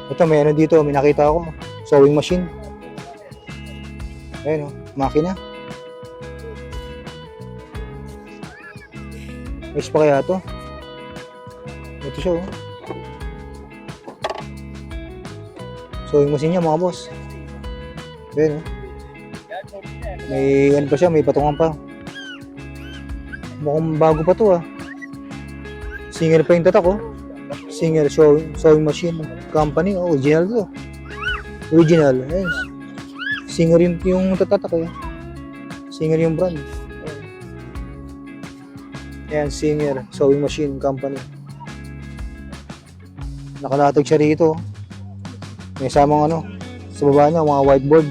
Ito, may ano dito, may nakita ako. Sewing machine. Ayan o, makina. Ayos pa kaya to? Ito siya o. Sewing machine niya mga boss. Ayan o. May ano pa siya, may patungan pa. Mukhang bago pa to ah. Singer pa yung tatak oh. Singer sewing machine company. Oh, original to. Original. Yes. Singer yung tatak eh. Singer yung brand. Ayan, Singer sewing machine company. Nakalatag siya rito. May samang ano, sa baba niya, mga whiteboard.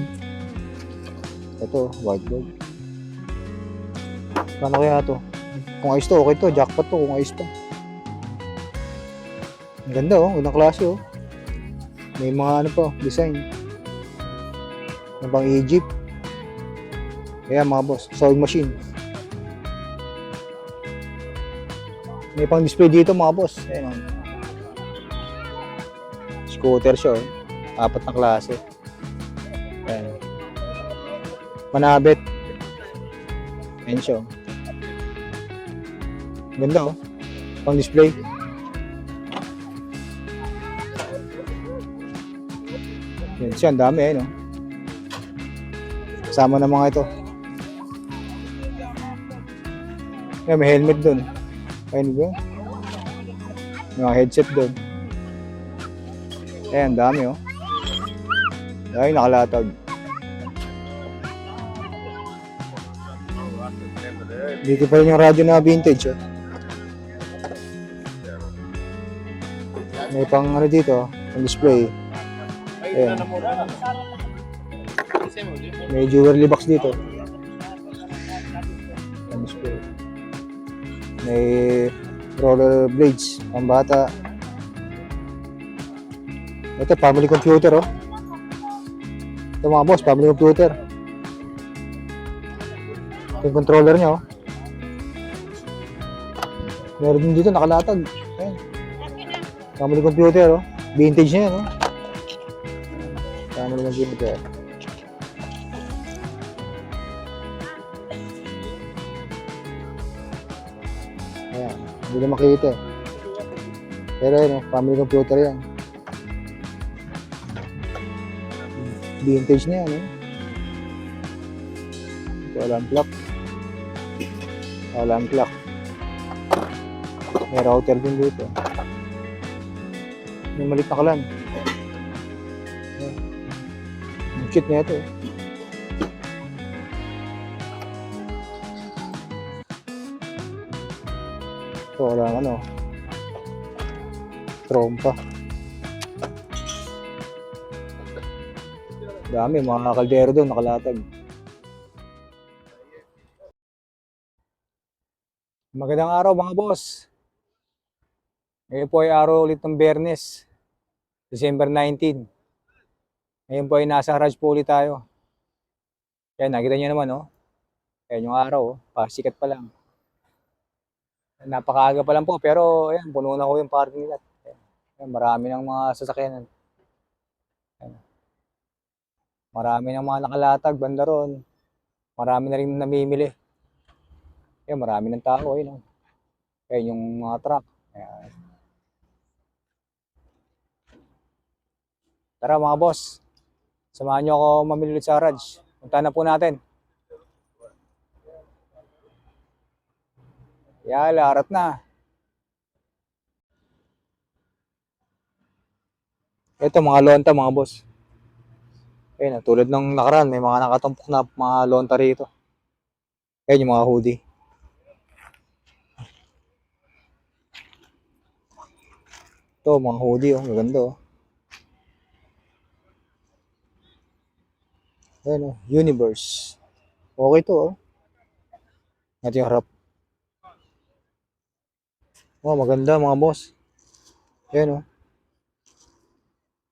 Ito, whiteboard. Paano kaya to? Kung ayos to, okay to. Jackpot to kung ayos to. Ang ganda oh, unang klase oh. May mga ano pa, design. Ano bang Egypt? Ayan mga boss, sewing machine. May pang display dito mga boss. Ayan oh. Scooter siya oh. 4 na klase. Ayan. Manabit. Ayan siya oh. Ganda oh. Pang display. Yan siya, ang dami eh no. Kasama na mga ito. Yan, may helmet doon. Ayun ba? May mga headset doon. Ayan, dami oh. Ay, nakalatag. Dito pa rin yung radyo na vintage oh. May pang ano dito, pang display. Ayan. May jewelry box dito. Pang display. May roller blades, pang bata. Ito, family computer oh. Ito mga boss, family computer. Ito yung controller niya oh. Meron din dito nakalatag. Ayan. Family computer oh. Vintage na yan oh. Family computer. Ayan. Hindi na makita eh. Pero yun oh. Family computer yan. Vintage na yan eh. Ito alarm clock. Alarm clock. May router din dito. May malit na kalan. Ang cute na ito. Ito walang ano. Trompa. Dami, mga kaldero doon nakalatag. Magandang araw mga boss. Ngayon po ay araw ulit ng Biyernes, December 19. Ngayon po ay nasa garage po ulit tayo. Yan, nakita niyo naman oh. Yan yung araw oh, pasikat pa lang. Napakaaga pa lang po pero ayan, puno na ko yung parking lot. Ayan, marami ng mga sasakyan. Ayan. Marami ng mga nakalatag, banda ron. Marami na rin namimili. Ayan, marami ng tao. Ayan, oh. Ayan yung mga truck. Ayan. Tara mga boss, samahan nyo ako mamili ulit sa garage. Punta na po natin. Yala, harap na. Ito mga lonta mga boss. Ayan, tulad ng nakaraan, may mga nakatumpok na mga lonta rito. Ayan yung mga hoodie. Ito, mga hoodie oh, maganda oh. Ayan oh, Universe. Okay to oh. Ito yung harap. Oh, maganda mga boss. Ayan oh.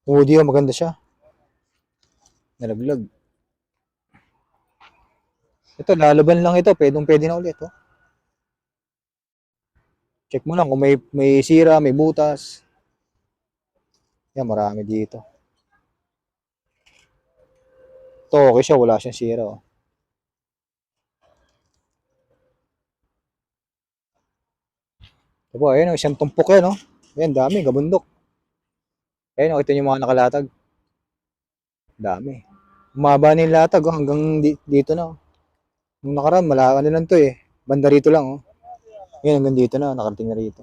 Hoodie oh, maganda siya. Nalaglag. Ito, lalaban lang ito. Pwede na ulit oh. Check mo lang kung may sira, may butas. Yan, marami dito. Ito, okay siya. Wala siyang sira. Oh. Ito po, ayun, isang tumpok yan, oh. Ayan, dami, gabundok. Ayun, oh, ito yung mga nakalatag. Dami. Umaba na yung latag, oh, hanggang dito na. Oh. Nung nakaraan, ano lang to eh. Banda rito lang, oh. Ngayon, hanggang dito na, nakarating na rito.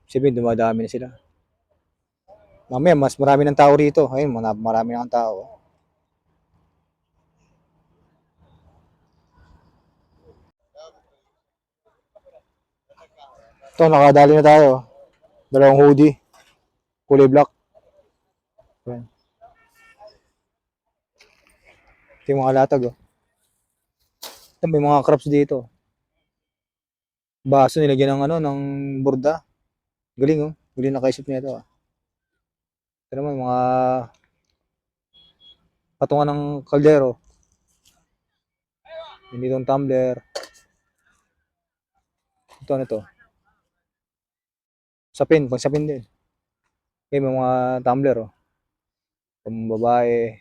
Sabihin, dumadami na sila. Mamaya, mas marami ng tao rito. Ayun, marami ng tao. Oh. Ito, nakadali na tayo. Dalawang hoodie. Kulay black. Ayan. Ito yung mga latag, oh. Ito, may mga crops dito. Baso nilagyan ng ano, ng borda. Galing, oh. Galing nakaisip niya ito, ah. Ito naman, mga patungan ng kaldero. Hindi itong tumbler. Ito, ano to? Sapin, pang sapin din. Okay, may mga tumbler, oh. Pang babae,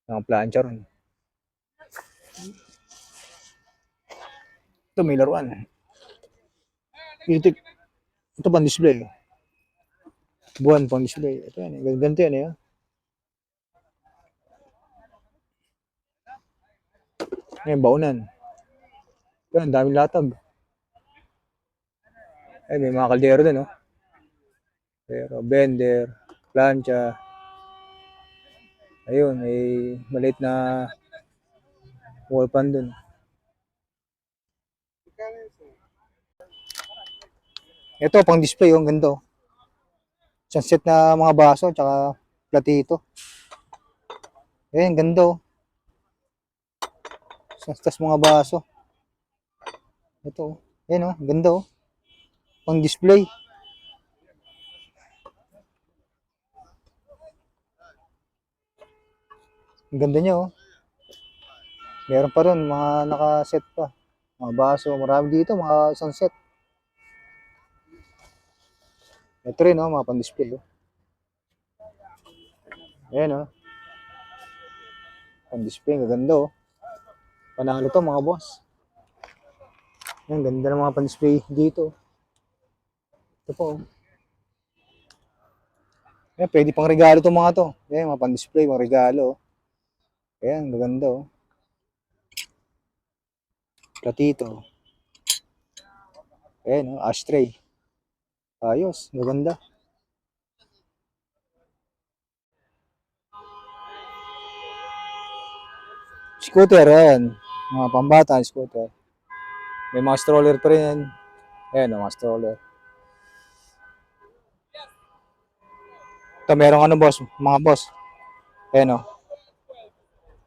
mga plancha ron. Ito, may laruan. Itik. Ito pang display. Buwan pang display. Ito yan, ganito yan, eh. Ayan, baunan. Yan, daming latag. Ay, may mga kaldero din, oh. Pero, blender, plancha. Ayun, may maliit na wall pan dun. Ito, pang display, oh, ang ganda, oh. Isang set na mga baso, tsaka platito. Ayan, ganda, oh. Tas mga baso. Ito, oh. Ayan, oh, ganda, oh. Pang display. Ang ganda niya, oh. Meron pa ron, mga naka-set pa. Mga baso, marami dito, mga isang set. Ito rin, oh, mga pang-display, oh. Ayan, oh. Pang-display, ang ganda, oh. Panalo to, mga boss. Ayan, ganda ng mga pang-display dito. Ito po, oh. Ayan, pwede pang regalo itong mga to. Ayan, mga pang-display, mga regalo, oh. Ayan, maganda, oh. Platito. Ayan, oh, ashtray. Ayos, maganda. Scooter, ayan. Mga pambata, scooter. May mga stroller pa rin. Ayan, mga stroller. Ito, merong ano, boss, mga boss. Ayan, oh.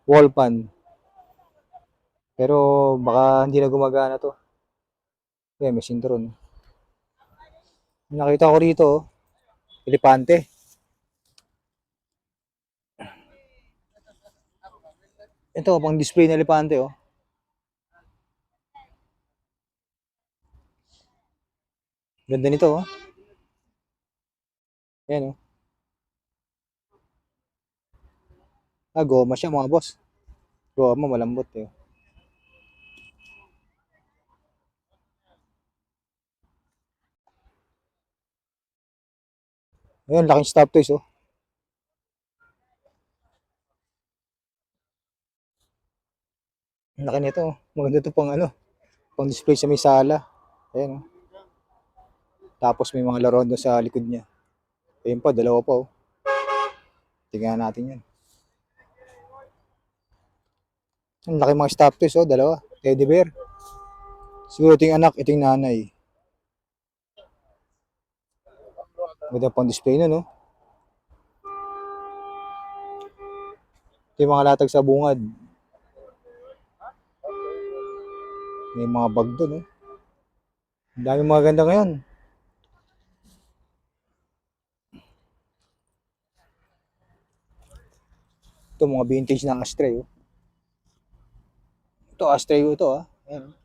Wall pan. Pero baka hindi na gumagana to. Ayan, may sintron. Nakita ko rito, oh. Elepante. Ito, pang display na elepante, oh. Ganda nito, oh. Ayan, oh. Ah, goma siya, mga boss. Goma, malambot, eh. Ayan, laking stop toys, oh. Ang laki nito, oh. Maganda to pang ano, pang display sa may sala. Ayan, oh. Tapos may mga laruan doon sa likod niya. Ayan pa, dalawa pa, oh. Tingnan natin yan. Ang laki mga stop toys, oh, dalawa. Teddy bear. Siguro ito yung anak, ito yung nanay. Maganda pang display nun, no? Ito yung mga latag sa bungad. May mga bag doon, eh. Ang dami mga ganda ngayon. Ito, mga vintage na ashtray, oh. Ito, ashtray ko ito, ah. Ayan.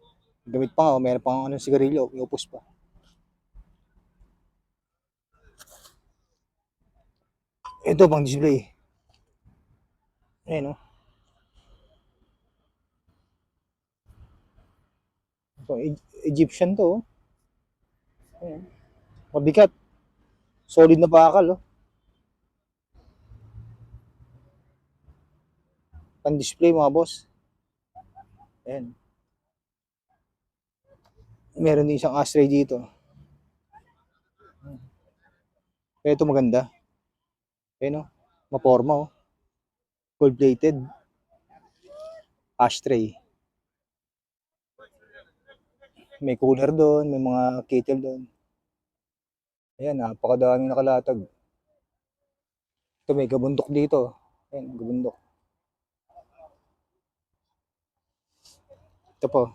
Gamit pa nga, oh. Meron pang ano, sigarilyo, iupos pa. Ito pang display. Ayan, oh. Pang Egyptian to, oh. Ayan. Mabigat. Solid na bakal, oh. Pang display mga boss. Ayan. Meron din isang ashtray dito. Ito maganda. Ayan, oh. Maporma, oh. Gold plated. Ashtray. May cooler doon, may mga kettle doon. Ayan, napakadaming nakalatag. Ito may gabundok dito. Ayan, gabundok. Ito po.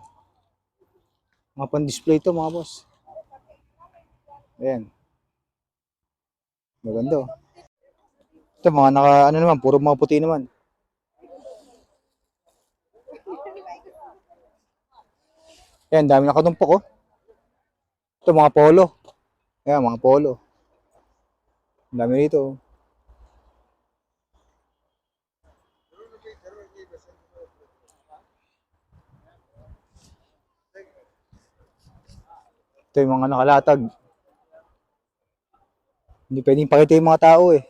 Mga pan-display to mga boss. Ayan. Maganda, oh. Ito mga naka, ano naman, puro mga puti naman. Ayan, dami nakatumpok, oh. Ito mga polo. Ayan, mga polo. Ang dami rito, oh. Ito yung mga nakalatag. Hindi pwedeng pakita yung mga tao, eh.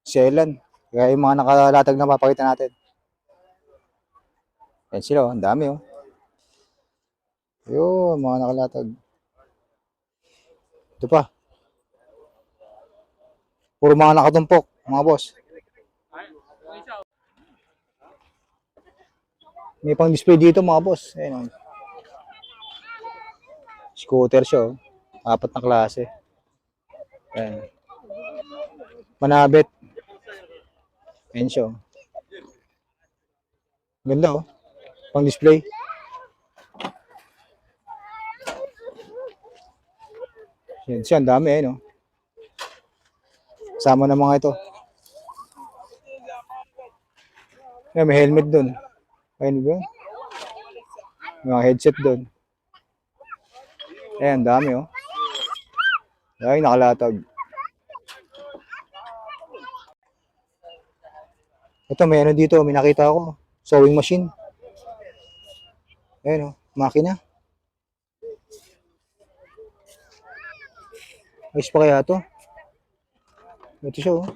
Selan. Kaya yung mga nakalatag na papakita natin. Ayan sila, oh. Ang dami, oh. Ayun, mga nakalatag. Ito pa. Puro mga nakatumpok, mga boss. May pang display dito, mga boss. Ayan, oh. Scooter siya, oh. 4 na klase. Ayan. Manabit. Ayan siya, oh. Ganda, oh. Pang display. Yan siya, ang dami, eh, no? Kasama na mga ito. Yan, may helmet doon. Ayun ba? May mga headset doon. Ayan, dami, oh. Ay, nakalatag. Ito, may ano dito, may nakita ako. Sewing machine. Ayan, oh. Makina. Ayos pa kaya to? Ito siya, oh.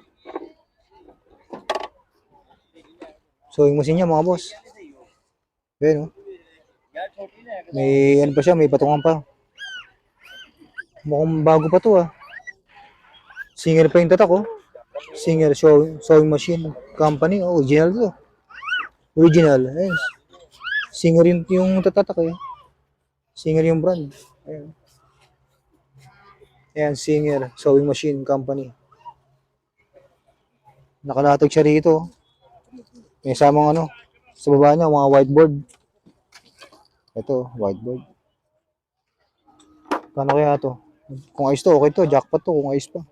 Sewing machine niya, mga boss. Ayan, oh. May ano pa siya, may patungan pa. Mukhang bago pa to, ah. Singer pa yung tatak, oh. Singer sewing machine company, oh. Original to. Original. Ayan. Singer yung tatak, eh. Singer yung brand. Ayan. Ayan, Singer sewing machine company. Nakalatag siya rito. May samang ano, sa baba niya, mga whiteboard. Ito, whiteboard. Paano kaya to? Kung ayos to, okay to. Jackpot to, kung ayos pa.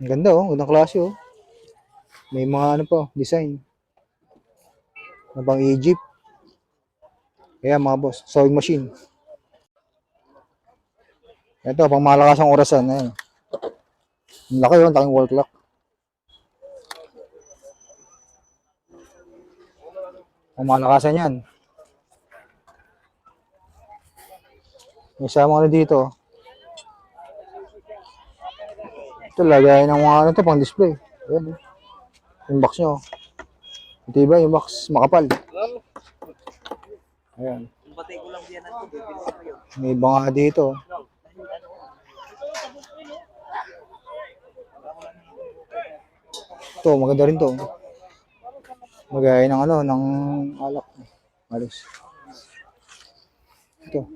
Ang ganda, oh. Gandang klase, oh. May mga ano pa, design. Nabang Egypt. Ayan, mga boss. Sewing machine. Ito, pang malakas ang orasan. Ayan. Ang laki, oh. Ang laking wall clock. Pang malakasan yan. May samang ano dito. Ito, lagay ng mga ano to, pang display. Ayan, oh. Yung box nyo. Ito iba, yung box makapal. Ayan. May iba nga dito. Ito, maganda rin to. Magaya ng ano, ng alak. Alis. Ito.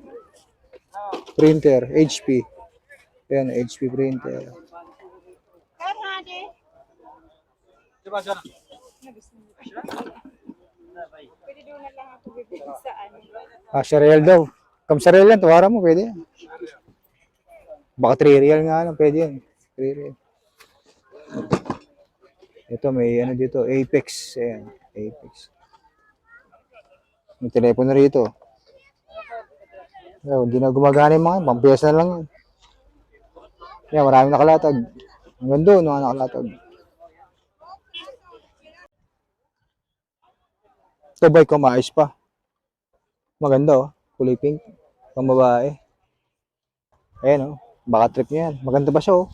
Printer, HP. Ayan, HP printer. Real daw. Real yan, tuwara mo, pwede yan. Baka 3 real nga, ano, pwede yan. 3 real. Ito, may ano dito, Apex. Ayan, Apex. May telepono rito. Hindi na gumagana yung mga, pampiyasa na lang yan. Ayan, maraming nakalatag. Hanggang doon, mga nakalatag. Ito bike ko, maayos pa. Maganda oh. Kulay pink. Pang babae. Ayan oh. Baka trip niya yan. Maganda ba siya oh.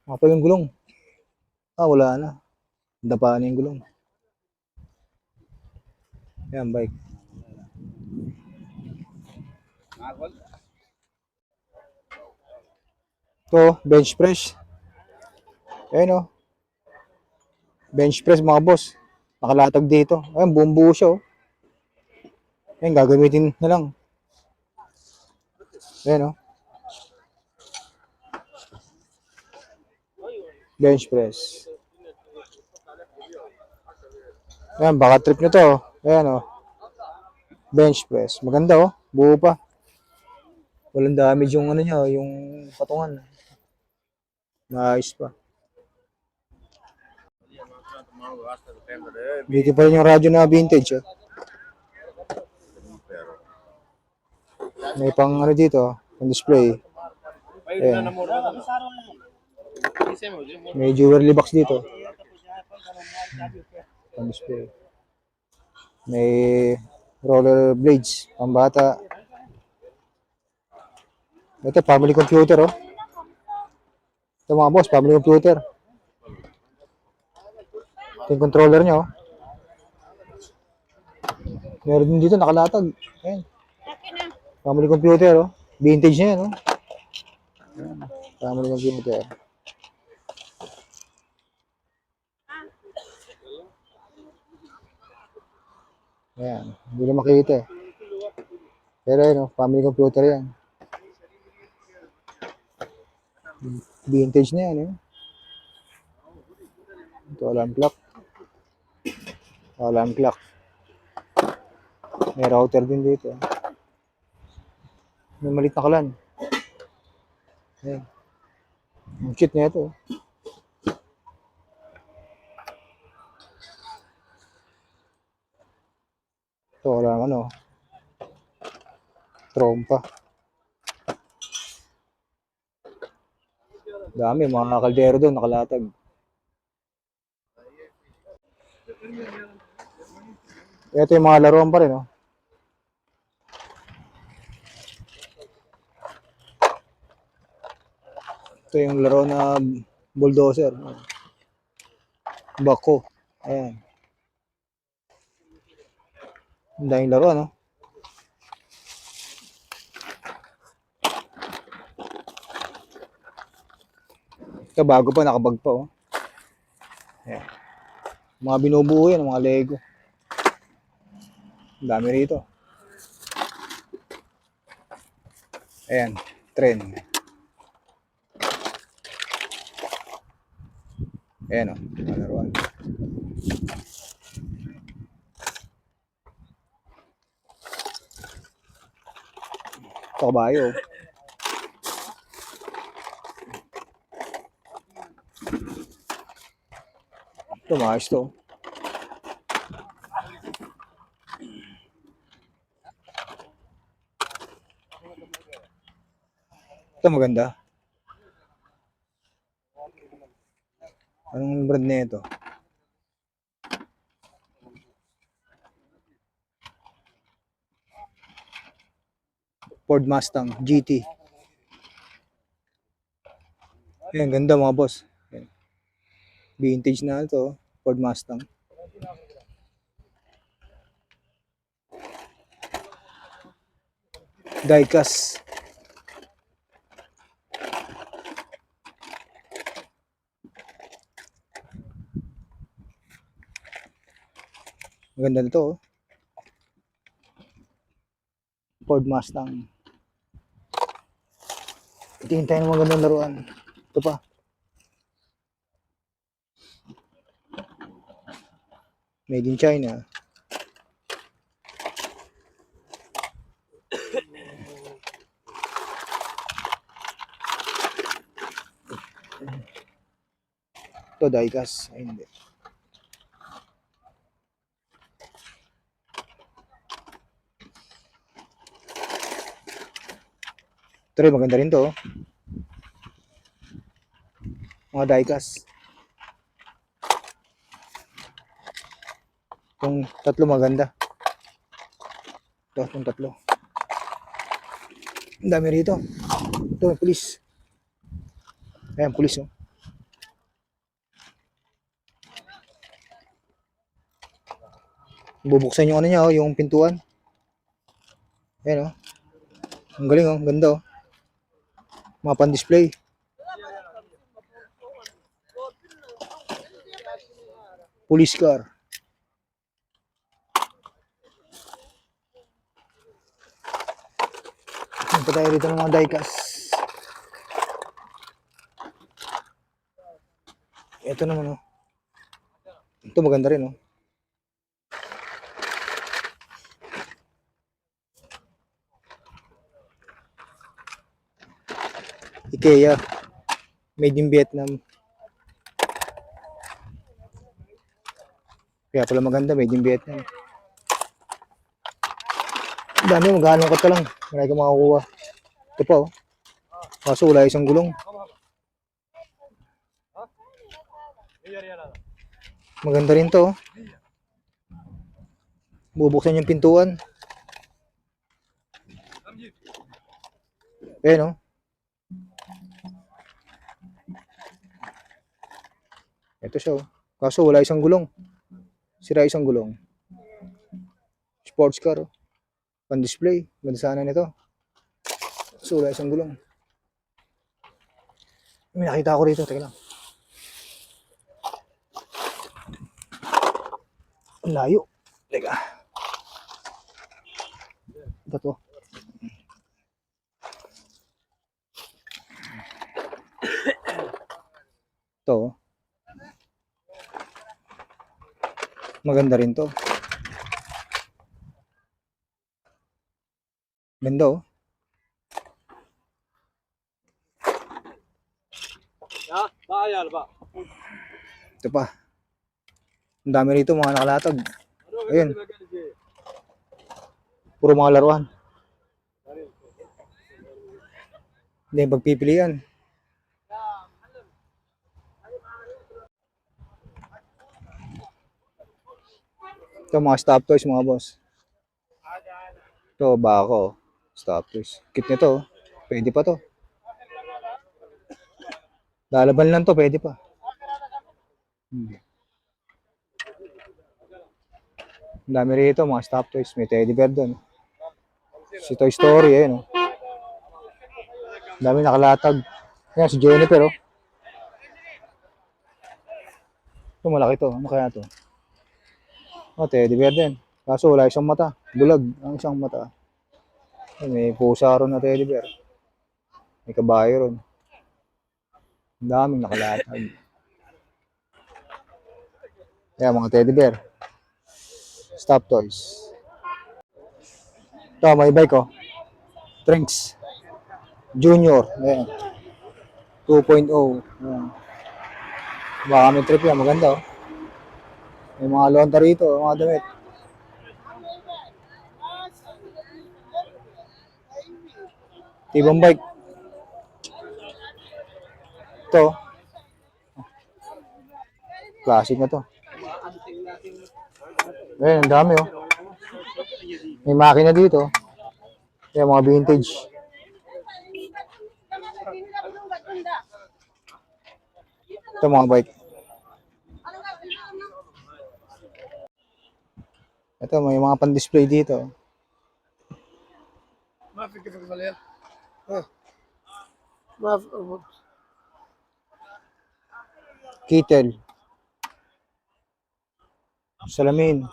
Kapal yung gulong. Wala na. Dapa na yung gulong. Ayan, bike. Ito, bench press. Ayan oh. Bench press mga boss. Nakalatag dito. Ayan, buong buo siya oh. Ayan, gagamitin na lang. Ayan oh. Bench press. Ayan, baka trip nyo to oh. Ayan oh. Bench press. Maganda oh. Buo pa. Walang damage yung ano niya, yung patungan. Maayos pa. Dito pa rin yung radyo na vintage. Oh. May pang ano dito, pang display. Ayan. May jewelry box dito. Pang display. May roller blades, pang bata. Ito, family computer oh. Ito mga boss, family computer. Ito yung controller nyo oh. Meron din dito nakalatag. Ayan. Family computer oh. Vintage na yan oh. Ayan. Family computer. Ayan. Hindi na makita eh. Pero yun oh, family computer yan. Vintage na yan eh. Ito alarm clock. Alarm clock. May router din dito. May malit na kalan. Ayan. Ang cute na ito. Ito walang ano. Trompa. Dami, mga kaldero doon, nakalatag. Ito yung mga laruan pa rin, oh. Ito yung laro na bulldozer. Bako. Ayan. Ang daming laruan, no? Ito bago pa, nakabag pa, oh. Ayan. Mga binubuo yan, mga Lego. Ang dami rito. Ayan, trend. Ayan, oh. Mga laruan. Ito kabayo, oh. Ito, maayos to. Ito maganda. Anong brand na ito? Ford Mustang GT. Ayan, ganda mga boss. Ayan. Vintage na ito, Ford Mustang. Diecast. Maganda nito, oh. Ford Mustang. Tingin tayo ng magandang laruan. Ito pa. Made in China. Ito, diecast. Ay, hindi. Ito rin, maganda rin to. Mga diecast. Itong tatlo maganda. Itong tatlo. Ang dami rito. Ito, may pulis. Ayan, pulis oh. Bubuksan yung ano niya oh, yung pintuan. Ayan oh. Ang galing oh, ganda oh. Mga pan-display. Police car. Punta tayo rito ng mga diecast. Ito naman oh. Ito maganda rin oh. IKEA. Made in Vietnam. Kaya pala maganda, made in Vietnam. Dami, maghanong ka lang. Marami ka makakuha. Ito pa oh. Kaso wala isang gulong. Maganda rin to oh. Bubuksan yung pintuan. Ayan oh. Ito siya oh. Kaso wala isang gulong. Sira isang gulong. Sports car oh. Pan-display. Ganda sana nito. Kaso wala isang gulong. May nakita ako rito. Teka lang. Ang layo. Teka. Ito to. Ito oh. Maganda rin to. Ganda oh. Ito pa. Ang dami rito mga nakalatag. Ayun. Puro mga laruan. Hindi pagpipilian. Ito mga stop toys mga boss. Ito bako. Stop toys. Kit nito. Pwede pa to. Lalaban lang to. Pwede pa. Ang dami rito mga stop toys. May teddy bear doon. Si Toy Story. Ayun oh. Ang dami nakalatag. Ayan si Jennifer oh. Ito malaki to. Ano kaya to? Oh, teddy bear din. Kaso wala isang mata. Bulag ang isang mata. May pusa ron na teddy bear. May kabayo ron. Ang daming nakalatag. Ayan mga teddy bear. Stop toys. Ito may bike oh. Trinks. Junior. Ayan. 2.0. Ayan. Baka may trip yan. Maganda oh. May mga lonta rito. Mga damit. Tibang bike. Ito. Classic na to. Ayan, ang dami oh. May makina dito. Ayan, mga vintage. Ito mga bike. Ito, may mga pan-display dito. Kittel. Salamin.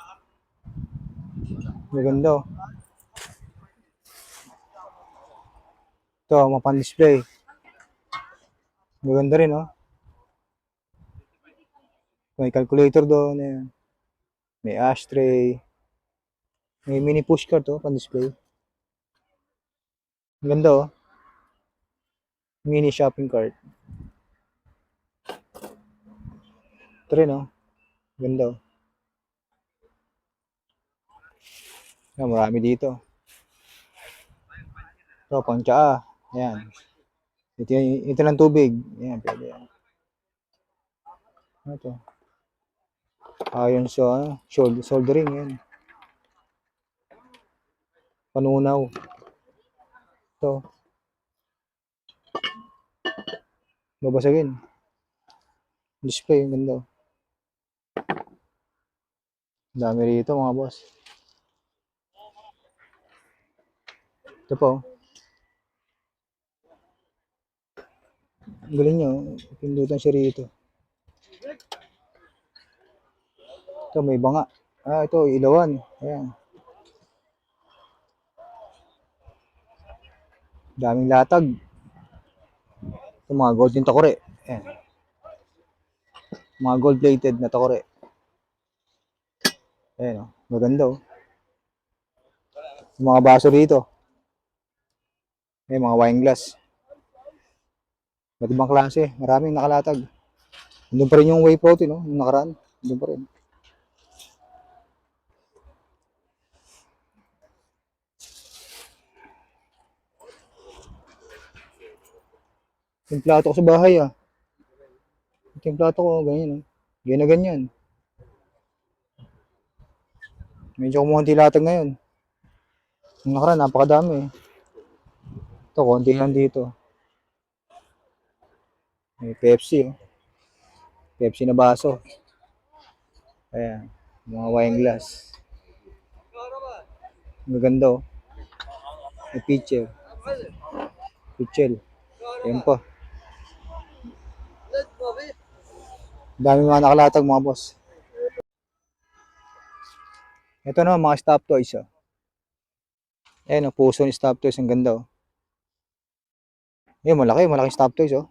Maganda oh. Ito, mga pan-display. Maganda rin oh. May calculator doon. Ayan. May ashtray. May mini pushcart to, pan-display. Ganda oh. Mini shopping cart. Ito rin oh. Ganda oh. Ayan, marami dito. Ito, pang tsaa. Ayan. Ito lang tubig. Ayan, pwede yan. Ano to? Ayon sa soldering yan. Panunaw. Ito. Babasagin. Display, ang ganda. Dami rito mga boss. Ito po. Ang galing nyo. Pindutan siya rito. Ito, may banga. Ito, ilawan. Ayan. Daming latag. Ito, mga gold din takore. Ayan. Mga gold-plated na takore. Ayan, oh. Maganda, oh. Yung mga baso rito. Ayan, mga wine glass. Ba't ibang klase? Maraming nakalatag. Doon pa rin yung whey protein, no? Yung nakaraan. Doon pa rin. Yung plato ko sa bahay, ah. Ito yung plato ko, ganyan, oh. Ganyan na ganyan. Medyo kumukunti latag ngayon. Yung nakaraan, napakadami, eh. Ito, konti lang dito. May Pepsi, oh. Pepsi na baso. Ayan. Mga wine glass. Maganda, oh. May pitcher. Pitchel. Ayan pa. Dami mga nakalatag mga boss. Ito naman mga stop toys. Oh. Ayan, oh, puso ni stop toys. Ang ganda. Oh. Ayan, malaki. Malaking stop toys. Oh.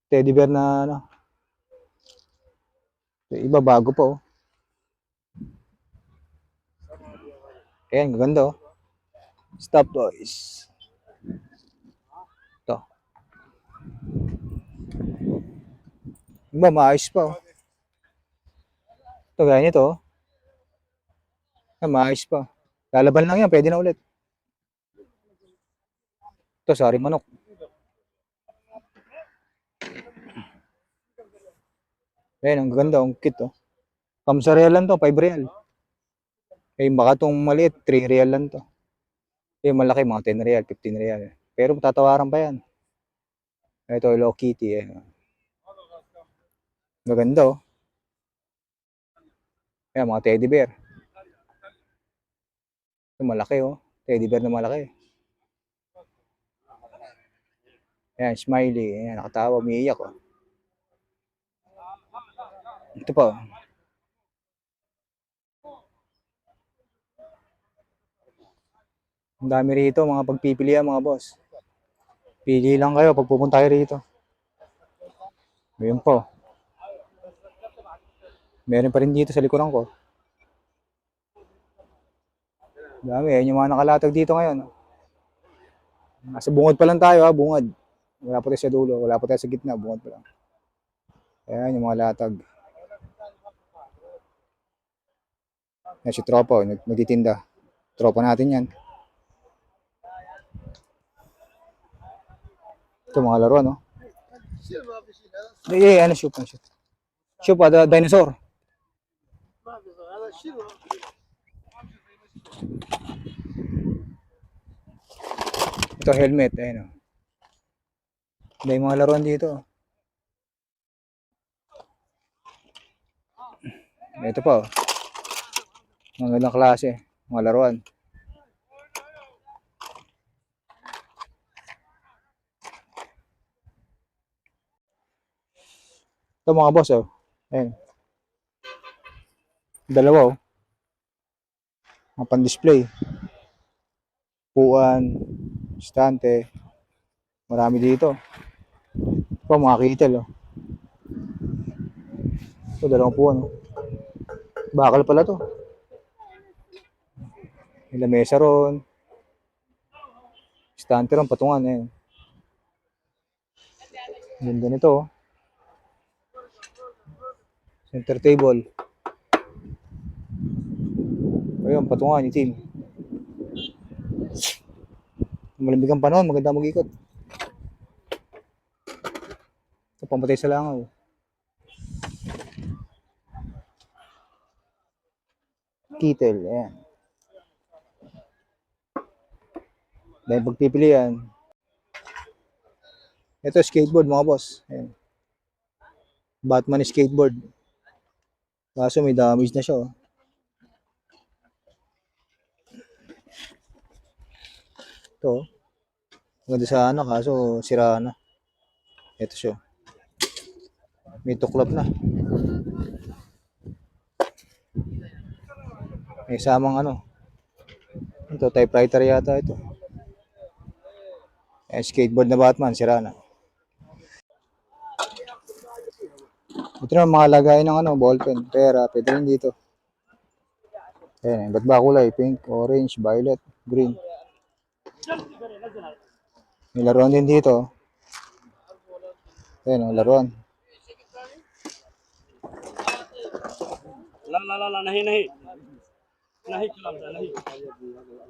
Teddy bear na ano. Iba bago pa. Oh. Ayan, ganda. Oh. Stop toys. Ito. Iba, maayos pa. Oh. Ito, gaya nito. Oh. Ayan, maayos pa. Lalaban lang yan. Pwede na ulit. Ito, sari manok. Ayan, ang ganda. Ang cute. Oh. Kamsa real lang to. 5 real. Eh, baka itong maliit. 3 real lang to. Eh, malaki. Mga 10 real. 15 real. Pero matatawaran pa yan. Ito, Hello Kitty. Eh. Maganda. Oh. Ayan, mga teddy bear. Ito, malaki. Oh. Teddy bear na malaki. Ayan, smiley. Ayan, nakatawa. Umiiyak. Oh. Ito pa. Oh. Ang dami rito, mga pagpipilian mga boss. Pili lang kayo pag pupunta kayo rito. Ayun po. Meron pa rin dito sa likuran ko. Dami, ayan yung mga nakalatag dito ngayon. Nasa bungod pa lang tayo ha, bungod. Wala pa tayo sa dulo, wala pa tayo sa gitna, bungod pa lang. Ayan yung mga latag. Ayan si Tropa, nagtitinda. Tropa natin yan. Ito mga laruan, no? Ano shoot? Shoot, dinosaur. Ito helmet, ayun o. May mga laruan dito. Ito pa, oh. Mga gandang klase, mga laruan. Ito mga boss, oh. Ayun. Dalawa, oh. Mga pan-display. Puan, stante. Marami dito. Ito mga kittel, oh. Ito, dalawang puwan, oh. Bakal pala to. May lamesa ron. Stante ron, patungan, eh. Ganda nito, oh. Center table. Ayun, patungan, itim. Malamig ang panahon, maganda mag-ikot. Ito, pamatay sa langaw. Kittel. Ayan. Dahil pagpipilian. Ito, skateboard mga boss. Ayan. Batman skateboard. Kaso may damage na siya. Oh. Ito. Maganda sa ano, kaso sira na. Ito siya. May tuklap na. May samang ano. Ito, typewriter yata ito. Skateboard na Batman, sira na. Ito na mga lagay ng ano, ballpen, pera, pwede rin dito. Ayan, ba't ba kulay? Pink, orange, violet, green. May laruan din dito. Ayan, laruan.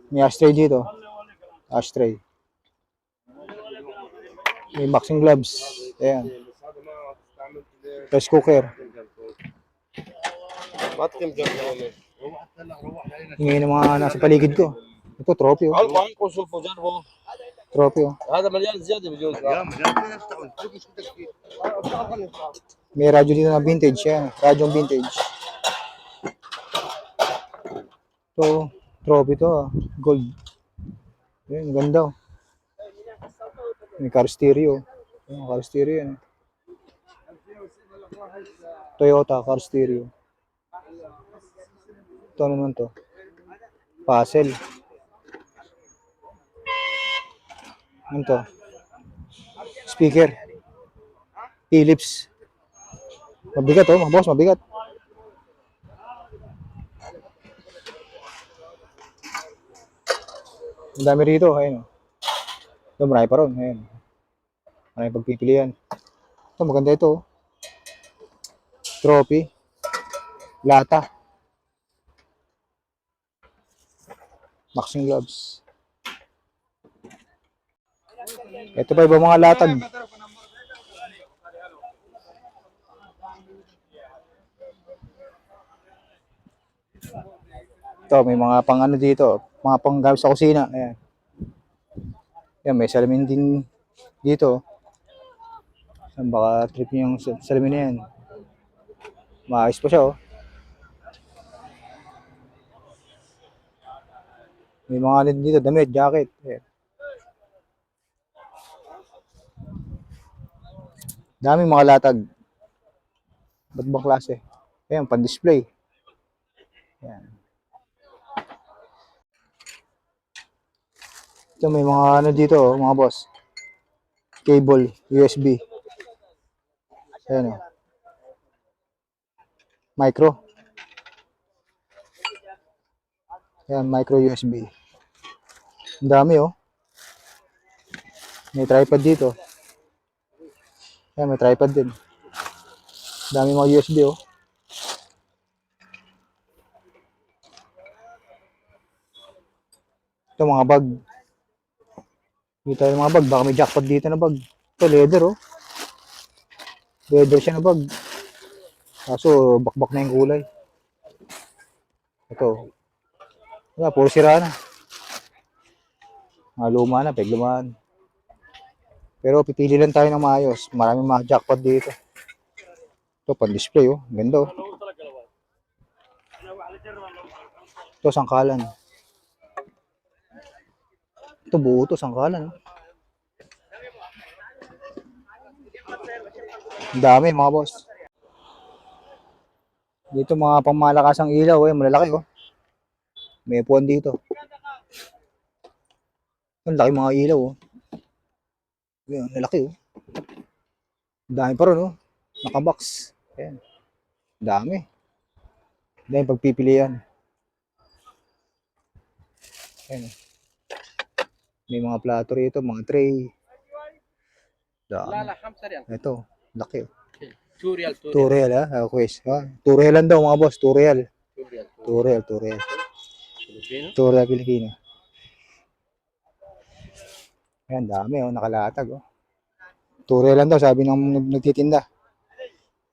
May ashtray dito. Ashtray. May boxing gloves. Ayan. Rice cooker. Ngayon ng mga nasa paligid ko. Ito, trophy. Oh. Trophy. Oh. May radyo dito na vintage. Yan. Radyong vintage. Ito, trophy to. Gold. Yan, ganda. May car stereo. Yan, car stereo yan. Toyota car stereo. Ito ano naman to? Puzzle. Ano to? Speaker. Philips. Mabigat oh, mga boss, mabigat. Ang dami rito, ayun. Ito, marami pa ron, ayun. Marami pagpipilian. Ito, maganda ito. Trophy. Lata. Boxing gloves. Ito pa iba mga latag. Ito, may mga pang ano dito. Mga pang gamit sa kusina. Ayan. Ayan, may salamin din dito. Baka trip niyo yung salamin na yan. Maayos pa siya oh. May mga alin dito, damit, jacket. Ayan. Daming mga latag. Ba't bang klase? Ayan, pan-display. Ayan. Ito may mga ano dito, oh, mga boss. Cable, USB. Ayan oh. Micro. Ayan, micro USB. Ang dami oh. May tripod dito. Ayan, may tripod din. Dami mga USB oh. Ito mga bag. Dito yung mga bag. Baka may jackpot dito na bag. Ito leather oh. Leather siya na bag. Kaso bakbak na yung kulay. Ito. Wala, puro sira na. Mga luma na, peglumaan. Pero pipili lang tayo ng maayos. Maraming mga jackpot dito. Ito, pan-display oh. Ganda oh. Ito, sangkalan. Ito, buo ito, sangkalan oh. Ang dami mga boss. Dito mga pangmalakasang ilaw eh. Malalaki oh. May puwan dito. Ang laki mga ilaw oh. Ayan, lalaki oh. Dami pa rin oh. Nakabox. Ayan. Dami. Dami pagpipilian. Ayan. May mga plato rito, mga tray. Dami. Ito, laki oh. 2 real, 2 2 real ha? Okay. 2 real lang daw mga boss, 2 real. 2 real, 2 real. Filipino. 2 real Pilipino. Ayan, dami oh, nakalatag oh. 2 real lang daw, sabi ng nagtitinda.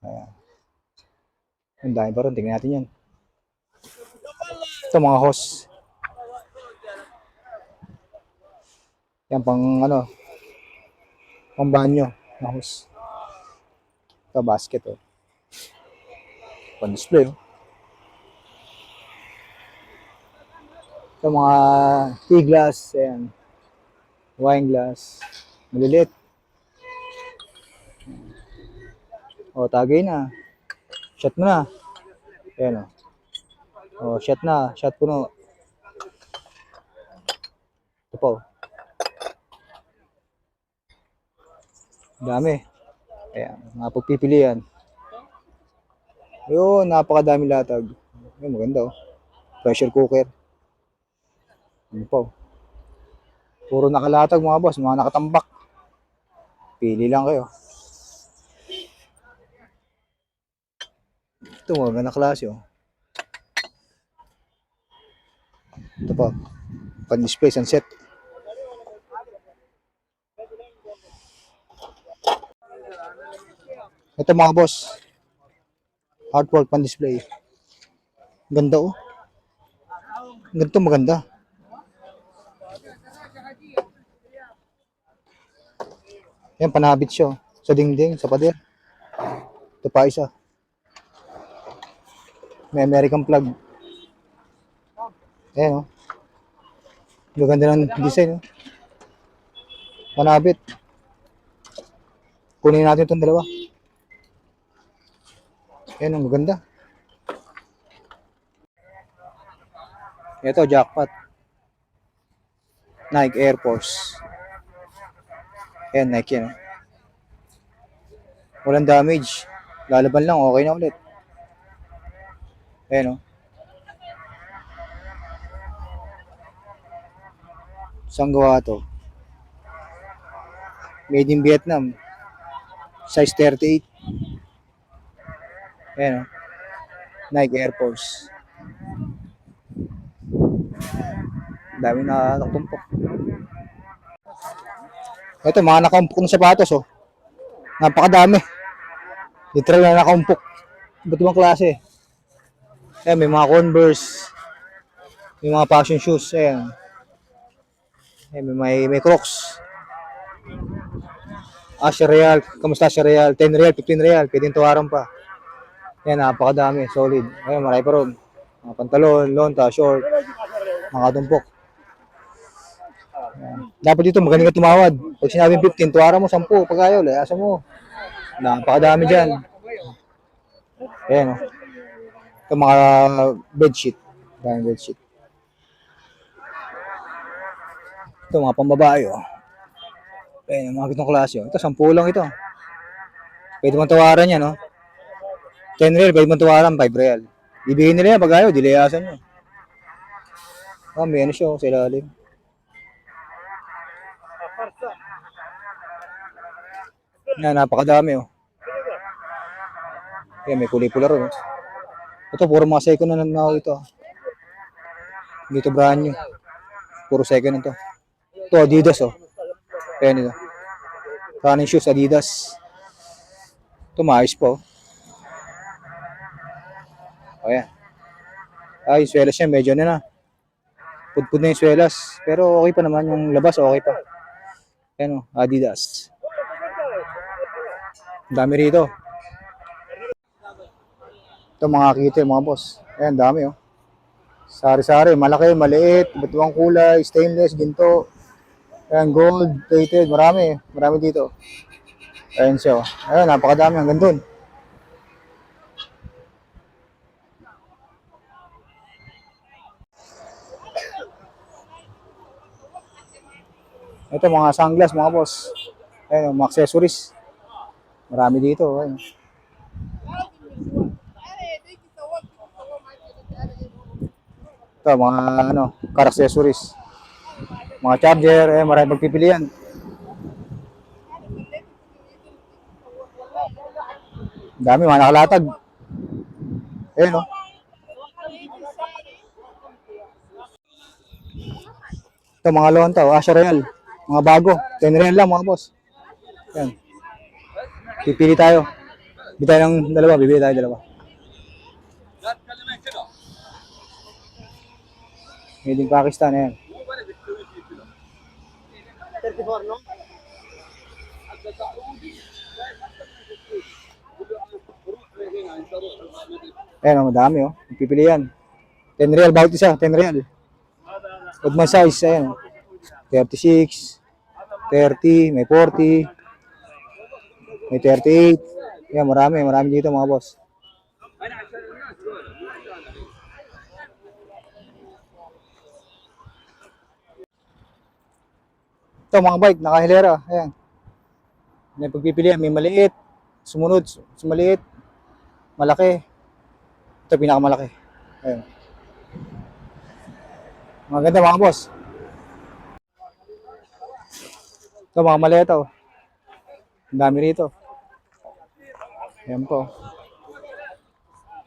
Ayan. Ang dami pa rin, tingnan natin yan. Ito mga hose. Yan pang ano, pang banyo na hose. Ito basket oh. Pang display oh. Ito mga tea glass, ayan. Wine glass. Maliliit. O, tagay na. Shot mo na. Ayan o. O, shot na. Shot puno. Ito po. Dami. Ayan. Mga pagpipilian. Yun, napakadami latag. Ayun, maganda oh. Pressure cooker. Ano po. Puro nakalatag mga boss. Mga nakatambak. Pili lang kayo. Ito, maganda klase oh. Ito po. Pan-display, sunset. Ito mga boss. Artwork pan-display. Ganda oh. Ganito maganda. Yan, panabit siya oh. Sa dingding, sa pader. Ito pa isa. May American plug. Ayan oh. Gaganda ng design oh. Panabit. Kunin natin itong dalawa. Ayan ang maganda. Ito, jackpot. Nike Air Force. Ayan, Nike yan. Walang damage. Lalaban lang, okay na ulit. Ayan o. Saan gawa to? Made in Vietnam. Size 38. Ayan o. Nike Air Force. Dami na nakatumpok. Ito, mga nakaumpok na sapatos oh. Napakadami. Literal na nakaumpok. Iba't ibang klase. Ayan, may mga Converse. May mga fashion shoes. Ayan. Ayan, may Crocs. Asher Real. Kamusta Asher Real? 10 Real, 15 Real. Pwedeng tuwaran pa. Ayan, napakadami. Solid. Ayan, marami pa ron. Mga pantalon, lonta, short. Mga tumpok. Ayan. Dapat dito magaling ka tumawad. Pag sinabing 15, tuwaran mo 10. Pag ayaw, layasan mo. Napakadami dyan. Ayan o. Ito mga bedsheet. Daming bedsheet. Ito mga pambabae oh. Ayan, mga gitong klase oh. Ito, 10 lang ito. Pwede mong tawaran yan oh. 10 real, pwede mong tawaran, 5 real. Bibigyan nila yan pag ayaw, dilayasan nyo. Ah, may ano siya oh, sa ilalim. Yan, napakadami oh. Ayan, may kulay pula rin oh. Ito, puro mga second na ako ito. Dito brand new. Puro second na to. Ito, Adidas oh. Ayan ito. Running shoes, Adidas. Ito, maayos po. O yan. Ah, yung swelas niya, medyo na. Pudpud na yung swelas. Pero okay pa naman. Yung labas, okay pa. Ayan o, Adidas. Dami rito. Ito mga kita, mga boss. Ayan, dami oh. Sari-sari, malaki, maliit, iba't ibang kulay, stainless, ginto. Ayan, gold, plated, marami. Marami dito. Ayan siya oh. Ayan, napakadami hanggang dun. Ito mga sunglass mga boss. Ayan, mga accessories. Marami dito. Ayan. Ito mga ano, car accessories. Mga charger, marami pagpipilian. Dami mga nakalatag. Ayan oh. Ito mga lonta, Asher Real. Mga bago, 10 real lang mga boss. Ayan. Pipili tayo. Bili tayo ng dalawa, bibili tayo dalawa. Made in Pakistan, ayan. 34, no? Ayan, oh, madami, oh. Pipili yan. 10 real, bawat isa, 10 real. Good man size, ayan. 36, 30, may 40, may 38. Ayan, marami dito mga boss. Ito mga bike, nakahilera. Ayan. May pagpipilian, may maliit, sumunod, maliit, malaki. Ito pinakamalaki. Ayan. Maganda mga boss. Ito mga maliit, oh. Ang dami rito. Ayan po.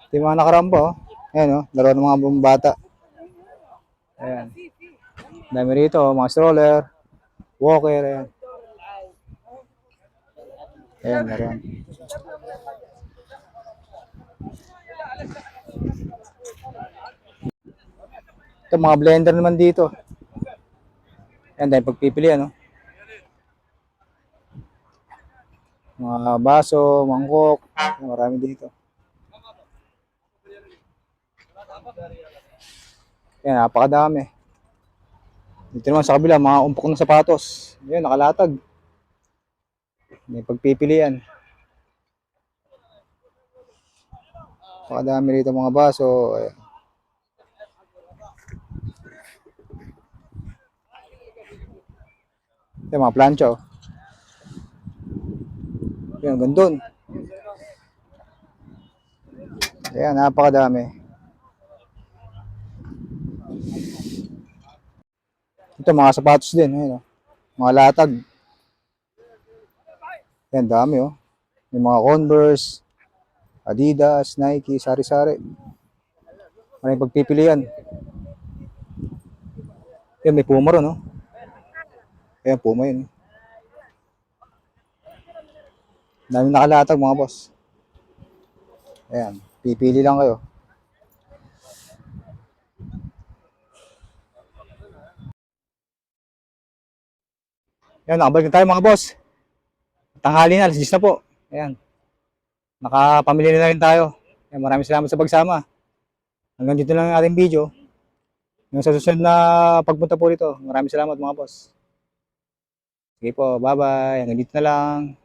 Ito yung mga nakaraan po, oh. Ayan, oh. Laro ng mga bata. Ayan. Ang dami rito, oh. Mga stroller, walker, ayan. Ayan, naroon. Ito, mga blender naman dito. Ayan, dahil pagpipilian, no? Mga baso, mangkok, marami dito. Ayan, napakadami. Dito naman sa kabila, mga umpok ng sapatos. Ayan, nakalatag. May pagpipilian. Napakadami rito mga baso. Ayan. Ayan, mga plancha, oh. Ayan, gandun. Ayan, napakadami. Ito, mga sapatos din. Ayan, oh. Mga latag. Ayan, dami, oh. May mga Converse, Adidas, Nike, sari-sari. Maraming pagpipilian. Ayan, may Puma ron, oh. Ayan, Puma yun. Daming nakalatag mga boss. Ayan, pipili lang kayo. Ayan, nakabalik na tayo mga boss. Tanghali na, alas 10 na po. Ayan, nakapamili na rin tayo. Ayan, maraming salamat sa pagsama. Hanggang dito lang ang ating video. Yung sa susunod na pagpunta po rito, maraming salamat mga boss. Sige po, bye-bye. Hanggang dito na lang.